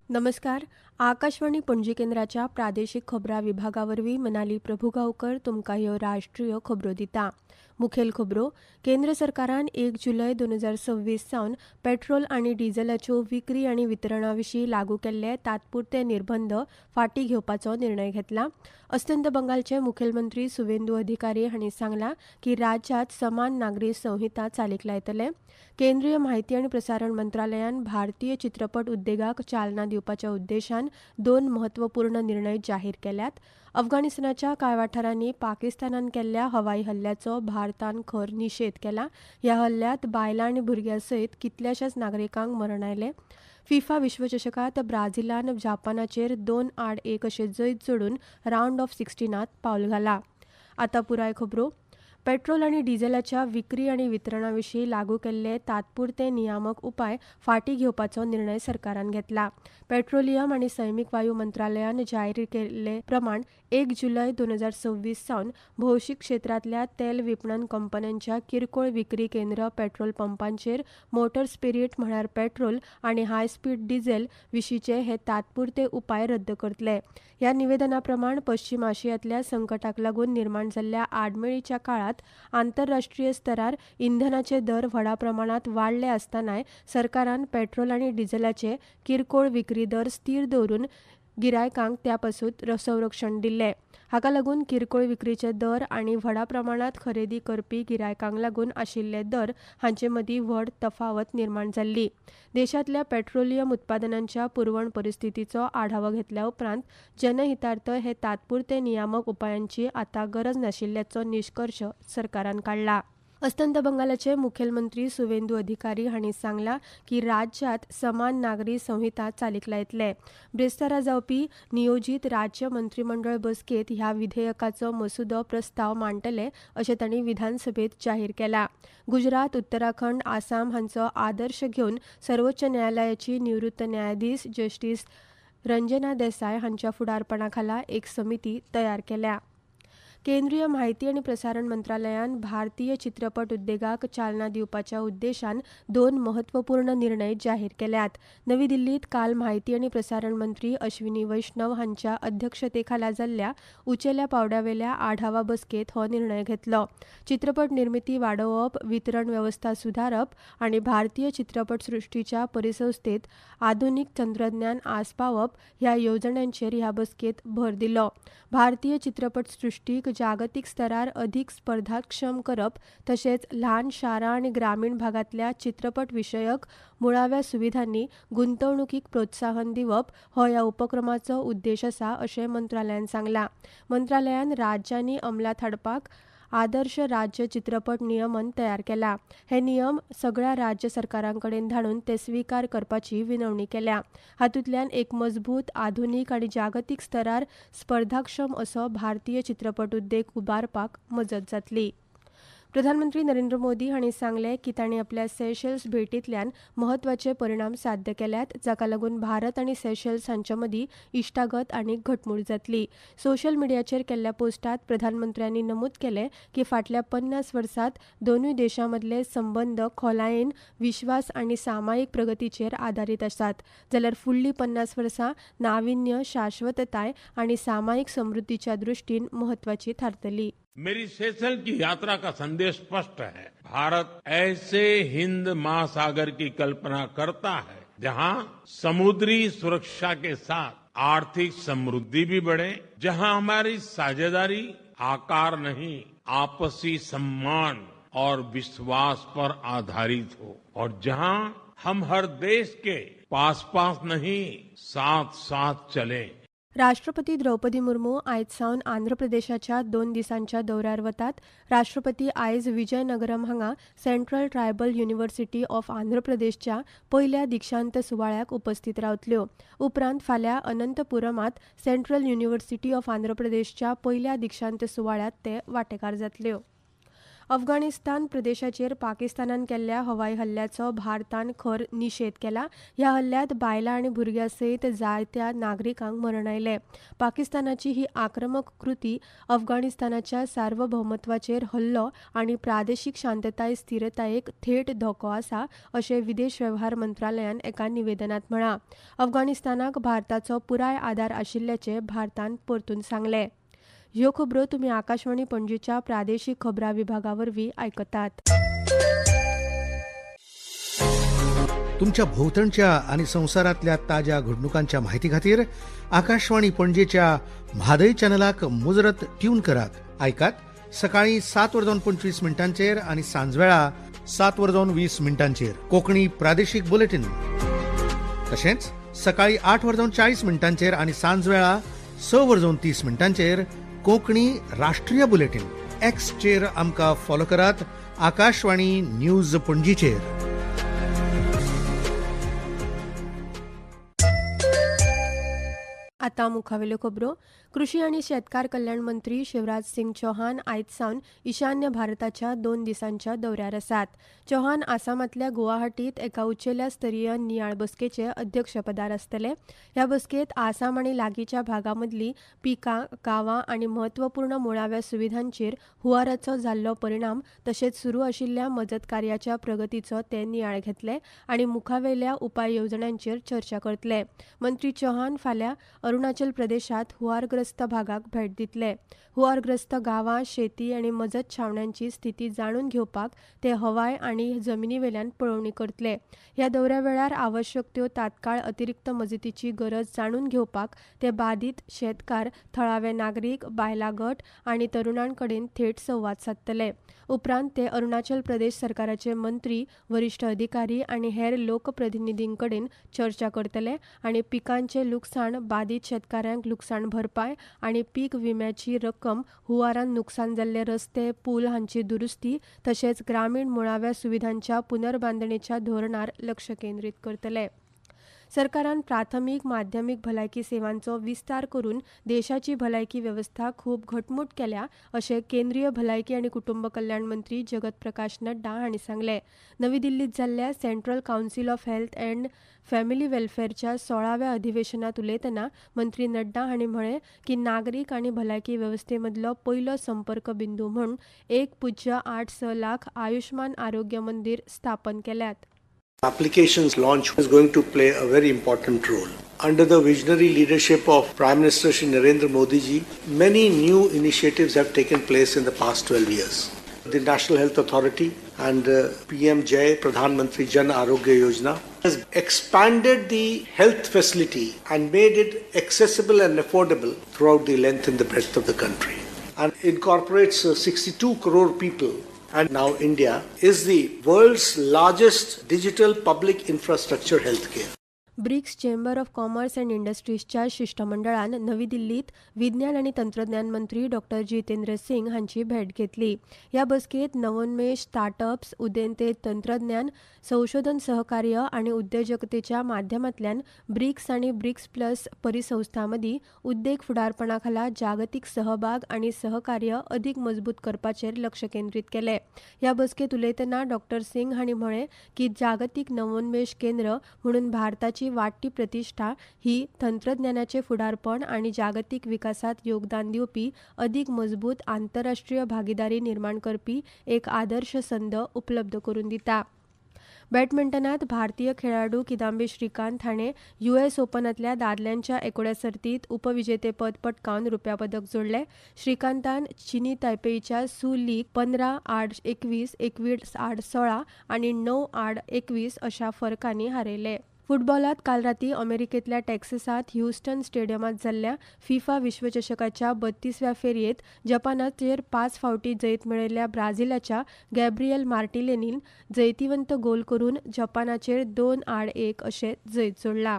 नमस्कार. आकाशवाणी पणजी केंद्राच्या प्रादेशीक खबरां विभागावरवीं मनाली प्रभुगांवकर तुमकां ह्यो राष्ट्रीय खबरो दिता. मुखेल खबरो. केंद्र सरकारान 1 जुलय 2026 सावन पेट्रोल आनी डिझेलाच्यो विक्री आनी वितरणा विशीं लागू केल्ले तात्पुरते निर्बंध फाटीं घेवपाचो निर्णय घेतला. अस्तंत बंगालचे मुखेलमंत्री सुवेंदू अधिकारी हांणी सांगलां की राज्यांत समान नागरी संहिता चालीक लायतले. केंद्रीय म्हायती आनी प्रसारण मंत्रालयान भारतीय चित्रपट उद्देगाक चालना दिवपाच्या उद्देशान 2 म्हत्वपूर्ण निर्णय जाहीर केल्यात. अफगाणिस्तानाच्या कांय वाठारांनी पाकिस्तानान केल्ल्या हवाई हल्ल्याचो भारतान खर निशेध केला. ह्या हल्ल्यांत बायलां आनी भुरग्यां सयत कितल्याशाच नागरिकांक मरण आयलें. फिफा विश्वचषकात ब्राझीलान जपानाचेर 2-1 अशें जैत जोडून रावंड ऑफ 16त पावल घाला. आतां पुराय खबरो. पेट्रोल आनी डिझेलाच्या विक्री आनी वितरणा विशीं लागू केल्ले तात्पुरते नियामक उपाय फाटीं घेवपाचो निर्णय सरकारान घेतला. पेट्रोलियम आनी सैमीक वायू मंत्रालयान जाहीर केल्ले प्रमाण 1 जुलय 2026 सावन भौशीक क्षेत्रांतल्या तेल विपणन कंपन्यांच्या किरकोळ विक्री केंद्र पेट्रोल पंपांचेर मोटर स्पिरीट म्हळ्यार पेट्रोल आनी हाय स्पीड डिझेल विशींचे हे तात्पुरते उपाय रद्द करतले. ह्या निवेदना प्रमाण पश्चीम आशियांतल्या संकटाक लागून निर्माण जाल्ल्या आडमेळीच्या काळात आंतरराष्ट्रीय स्तरार इंधनाचे दर व्हडा प्रमाणात वाडले आसतनाय सरकारान पेट्रोल आनी डिझेलाचे किरकोळ विक्री दर स्थिर दवरून गिरायकांक त्यापासून संरक्षण दिल्ले. हाका लागून किरकोळ विक्रीचे दर आनी व्हडा प्रमाणात खरेदी करपी गिरायकांक लागून आशिल्ले दर हांचे मदीं व्हड तफावत निर्माण जाल्ली. देशांतल्या पेट्रोलियम उत्पादनांच्या पुरवण परिस्थितीचो आढावो घेतल्या उपरांत जनहितार्थ हे तात्पुरते नियामक उपायांची आतां गरज नाशिल्ल्याचो निश्कर्श सरकारान काडला. अस्तंत बंगालाचे मुखेलमंत्री सुवेंदू अधिकारी हांणी सांगलां की राज्यांत समान नागरी संहिता चालीक लायतले. ब्रेस्तारा जावपी नियोजीत राज्य मंत्रिमंडळ बसकेंत ह्या विधेयकाचो मसुदो प्रस्ताव मांडटले अशें तांणी विधानसभेत जाहीर केलां. गुजरात, उत्तराखंड, आसाम हांचो आदर्श घेवन सर्वोच्च न्यायालयाची निवृत्त न्यायाधीश जस्टीस रंजना देसाय हांच्या फुडारपणाखाला एक समिती तयार केल्या. केंद्रीय म्हायती आनी प्रसारण मंत्रालयान भारतीय चित्रपट उद्देगाक चालना दिवपाच्या उद्देशान 2 म्हत्वपूर्ण निर्णय जाहीर केल्यात. नवी दिल्लीत काल म्हायती आनी प्रसारण मंत्री अश्विनी वैष्णव हांच्या अध्यक्षतेखाला जाल्ल्या उंचेल्या पांवड्यावेल्या आढावा बसकेंत हो निर्णय घेतलो. चित्रपट निर्मिती वाडोवप, वितरण वेवस्था सुदारप आनी भारतीय चित्रपट सृश्टीच्या परिसंस्थेत आधुनीक तंत्रज्ञान आस्पावप ह्या येवजण्यांचेर ह्या बसकेंत भर दिलो. भारतीय चित्रपट सृश्टीक जागतीक स्तरार अधीक स्पर्धाक्षम करप तशेंच ल्हान शारां आनी ग्रामीण भागांतल्या चित्रपट विशयक मुळाव्या सुविधांनी गुंतवणुकीक प्रोत्साहन दिवप हो ह्या उपक्रमाचो उद्देश आसा अशें मंत्रालयान सांगलां. मंत्रालयान राज्यांनी अंमलांत हाडपाक आदर्श राज्य चित्रपट नियमन तयार केला. हे नियम सगळ्या राज्य सरकारांकडेन धाडून ते स्वीकार करपाची विनवणी केल्या. हातूंतल्यान एक मजबूत, आधुनीक आनी जागतीक स्तरार स्पर्धाक्षम असो भारतीय चित्रपट उद्देग उबारपाक मजत जातली. प्रधानमंत्री नरेंद्र मोदी हांणी सांगलें की तांणी आपल्या सेशेल्स भेटींतल्यान म्हत्वाचे परिणाम साध्य केल्यात, जाका लागून भारत आनी सेशेल्स हांचे मदीं इश्टागत आनी घटमूट जातली. सोशल मिडियाचेर केल्ल्या पोस्टांत प्रधानमंत्र्यांनी नमूद केलें की फाटल्या 50 वर्सांत दोनूय देशां मदले संबंद खोलायेन विश्वास आनी सामायिक प्रगतीचेर आदारीत आसात, जाल्यार फुडलीं 50 वर्सां नाविन्य, शाश्वतताय आनी सामायिक समृद्धीच्या दृश्टीन म्हत्वाची थारतली. मेरी सेशल की यात्रा का संदेश स्पष्ट है. भारत ऐसे हिंद महासागर की कल्पना करता है जहां समुद्री सुरक्षा के साथ आर्थिक समृद्धि भी बढ़े, जहां हमारी साझेदारी आकार नहीं आपसी सम्मान और विश्वास पर आधारित हो, और जहां हम हर देश के पास पास नहीं साथ साथ चलें. राष्ट्रपती द्रौपदी मुर्मू आयज सावन आंध्र प्रदेशाच्या 2 दिसांच्या दौऱ्यार वतात. राष्ट्रपती आयज विजयनगरम हांगा central tribal university of Andhra प्रदेशच्या पयल्या दिक्षांत सुवाळ्याक उपस्थित रावतल्यो. उपरांत फाल्यां अनंतपुरमात सेंट्रल युनिव्हर्सिटी ऑफ आंध्र प्रदेशच्या पयल्या दिक्षांत सुवाळ्यात ते वांटेकार जातल्यो. अफगाणिस्तान प्रदेशाचेर पाकिस्तानान केल्ल्या हवाई हल्ल्याचो भारतान खर निशेध केला. ह्या हल्ल्यात बायलां आनी भुरग्यां सयत जायत्या नागरिकांक मरण आयलें. पाकिस्तानाची ही आक्रमक कृती अफगाणिस्तानाच्या सार्वभौमत्वाचेर हल्लो आनी प्रादेशीक शांतताय स्थिरतायेक थेट धोको आसा अशें विदेश वेव्हार मंत्रालयान एका निवेदनात म्हळां. अफगाणिस्तानाक भारताचो पुराय आदार आशिल्ल्याचें भारतान परतून सांगलें. ह्यो खबरो तुमी आकाशवाणी पणजीच्या प्रादेशीक खबरां विभागावरवीं आयकतात. तुमच्या भोवतणच्या आणि संवसारांतल्या ताज्या घडणुकांच्या म्हायती खातीर आकाशवाणी पणजेच्या म्हादय चॅनलाक मुजरत ट्यून करात. आयकात सकाळीं 7:25 आनी सांजवेळा 7:20 कोंकणी प्रादेशीक बुलेटिन. तशेंच सकाळीं 8:40 आनी सांजवेळा 6:30 कोंकणी राष्ट्रीय बुलेटिन. एक्सचेर आमकां फॉलो करात. आकाशवाणी न्यूज पणजीचेर. आतां मुखावेल्यो खबरो. कृषी आनी शेतकार कल्याण मंत्री शिवराज सिंग चौहान आयज सावन ईशान्य भारताच्या 2 दिसांच्या दौऱ्यार आसात. चौहान आसामांतल्या गुवाहाटींत एका उंचेल्या स्तरीय नियाळ बसकेचे अध्यक्षपदार आसतले. ह्या बसकेंत आसाम आनी लागींच्या भागांमदलीं पिकां, गांवां आनी म्हत्वपूर्ण मुळाव्या सुविधांचेर हुंवाराचो जाल्लो परिणाम तशेंच सुरू आशिल्ल्या मजत कार्याच्या प्रगतीचो ते नियाळ घेतले आनी मुखावेल्या उपाय येवजण्यांचेर चर्चा करतले. मंत्री चौहान फाल्यां अरुणाचल प्रदेशांत हुंवारग्रस्त भागाक भेट दितले. हुंवारग्रस्त गांवां, शेती आनी मजत छावण्यांची स्थिती जाणून घेवपाक ते हवाय आनी जमनीवेल्यान पळोवणी करतले. ह्या दौऱ्या वेळार आवश्यक त्यो तात्काळ अतिरिक्त मजतीची गरज जाणून घेवपाक ते बाधित शेतकार, थळावे नागरीक, बायला गट आनी तरुणां कडेन थेट संवाद सादतले. उपरांत ते अरुणाचल प्रदेश सरकाराचे मंत्री, वरिष्ठ अधिकारी आनी हेर लोकप्रतिनिधीं कडेन चर्चा करतले आनी पिकांचे लुकसाण, बाधित शेतकाऱ्यांक लुकसाण भरपाय आनी पीक विम्याची रक्कम, हुंवारान नुकसान जाल्ले रस्ते, पूल हांची दुरुस्ती तशेंच ग्रामीण मुळाव्या सुविधांच्या पुनर्बांदणेच्या धोरणार लक्ष केंद्रीत करतले. सरकारान प्राथमीक, माध्यमीक भलायकी सेवांचो विस्तार करून देशाची भलायकी वेवस्था खूब घटमूट केल्या अशें केंद्रीय भलायकी आनी कुटुंब कल्याण मंत्री जगत प्रकाश नड्डा हांणी सांगलें. नवी दिल्लींत जाल्ल्या central council of health and family वेल्फेअरच्या 16व्या अधिवेशनात उलयतना मंत्री नड्डा हांणी म्हळें की नागरीक आनी भलायकी वेवस्थेमदलो पयलो संपर्क बिंदू म्हूण 1.86 लाख आयुष्मान आरोग्य मंदिर स्थापन केल्यात. Applications launch is going to play a very important role. Under the visionary leadership of Prime Minister Shri Narendra Modi ji, many new initiatives have taken place in the past 12 years. The National Health Authority and PM Jai Pradhan Mantri Jan Arogya Yojana has expanded the health facility and made it accessible and affordable throughout the length and the breadth of the country, and incorporates 62 crore people. And now India is the world's largest digital public infrastructure healthcare. BRICS chamber of commerce and इंडस्ट्रीजच्या शिष्टमंडळान नवी दिल्लीत विज्ञान आनी तंत्रज्ञान मंत्री डॉ. जितेंद्र सिंग हांची भेट घेतली. ह्या बसकेंत नवोन्मेश, स्टार्टअप्स, उदेंते तंत्रज्ञान, संशोधन सहकार्य आनी उद्योजकतेच्या माध्यमांतल्यान ब्रिक्स आनी ब्रिक्स प्लस परिसंस्थां मदीं उद्देग फुडारपणा खाला जागतीक सहभाग आनी सहकार्य अदीक मजबूत करपाचेर लक्ष केंद्रीत केलें. ह्या बसकेंत उलयतना डॉ. सिंग हांणी म्हळें की जागतीक नवोन्मेश केंद्र म्हणून भारताची वाडटी प्रतिष्ठा ही तंत्रज्ञानाचे फुडारपण आनी जागतीक विकासात योगदान दिवपी अदीक मजबूत आंतरराष्ट्रीय भागीदारी निर्माण करपी एक आदर्श संद उपलब्ध करून दिता. बॅडमिंटनात भारतीय खेळाडू किदांबी श्रीकांत हाणें US ओपनांतल्या दादल्यांच्या एकोड्या सर्तींत उपविजेतेपद पटकावन रुप्या पदक जोडलें. श्रीकांतान चीनी तायपेईच्या सू लीक 15-8-21, 21-8-16 आनी 9-8-21 अशा फरकांनी हारयले. फुटबॉलात काल रातीं अमेरिकेंतल्या टॅक्सासांत ह्युस्टन स्टेडियमांत जाल्ल्या फिफा विश्वचषकाच्या 32व्या फेरयेंत जपानाचेर 5 फावटीं जैत मेळयल्ल्या ब्राझीलाच्या गॅब्रिएल मार्टिनेलीन जैतिवंत गोल करून जपानाचेर 2-1 अशें जैत जोडलां.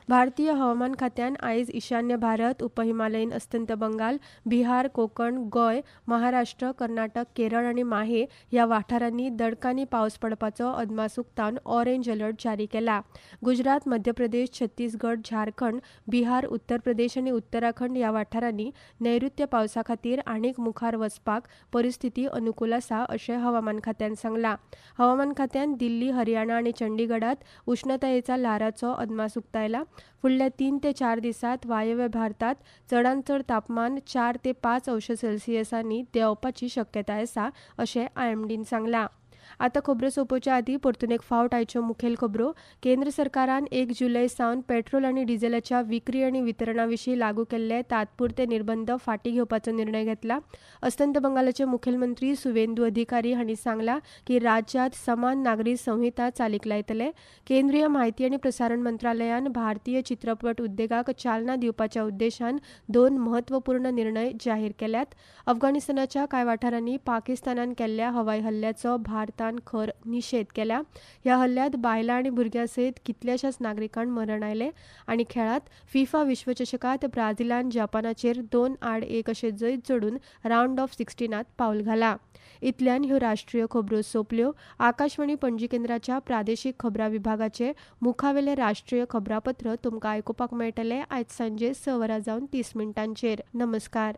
भारतीय हवामान खात्यान आयज ईशान्य भारत, उपहिमालयीन अस्तंत बंगाल, बिहार, कोकण, गोंय, महाराष्ट्र, कर्नाटक, केरळ आनी माहे ह्या वाठारांनी दडकांनी पावस पडपाचो अदमास उक्तावन ऑरेंज अलर्ट जारी केला. गुजरात, मध्य प्रदेश, छत्तीसगड, झारखंड, बिहार, उत्तर प्रदेश आनी उत्तराखंड ह्या वाठारांनी नैऋत्य पावसा खातीर आनीक मुखार वचपाक परिस्थिती अनुकूल आसा अशें हवामान खात्यान सांगलां. हवामान खात्यान दिल्ली, हरियाणा आनी चंडीगडात उश्णतायेचा ल्हाराचो अदमास उक्तायला. फुडल्या 3 ते 4 दिसांत वायव्य भारतात चडांत चड तापमान 4 ते 5 अंश सेल्सियसांनी देंवपाची शक्यताय आसा अशें आयएमडीन सांगलां. आतां खबरो सोंपोवच्या आदीं परतून एक फावट आयच्यो मुखेल खबरो. केंद्र सरकारान 1 जुलय सावन पेट्रोल आनी डिझेलाच्या विक्री आनी वितरणा विशीं लागू केल्ले तात्पुरते निर्बंध फाटीं घेवपाचो निर्णय घेतला. अस्तंत बंगालाचे मुखेलमंत्री सुवेंदू अधिकारी हांणी सांगलां की राज्यांत समान नागरी संहिता चालीक लायतले. केंद्रीय म्हायती आनी प्रसारण मंत्रालयान भारतीय चित्रपट उद्देगाक चालना दिवपाच्या उद्देशान 2 म्हत्वपूर्ण निर्णय जाहीर केल्यात. अफगाणिस्तानाच्या कांय वाठारांनी पाकिस्तानान केल्ल्या हवाई हल्ल्याचो भारतान खर निशेध केला. ह्या हल्ल्यांत बायलां आनी भुरग्यां सयत कितल्याशाच नागरिकांक मरण आयलें. आनी खेळांत फिफा विश्वचषकांत ब्राझीलान जपानाचेर 2-1 अशें जैत जोडून रावंड ऑफ 16त पावल घालां. इतल्यान ह्यो राष्ट्रीय खबरो सोंपल्यो. आकाशवाणी पणजी केंद्राच्या प्रादेशीक खबरां विभागाचे मुखावेले राष्ट्रीय खबरापत्र तुमकां आयकुपाक मेळटलें आयज सांजे 6:30 नमस्कार.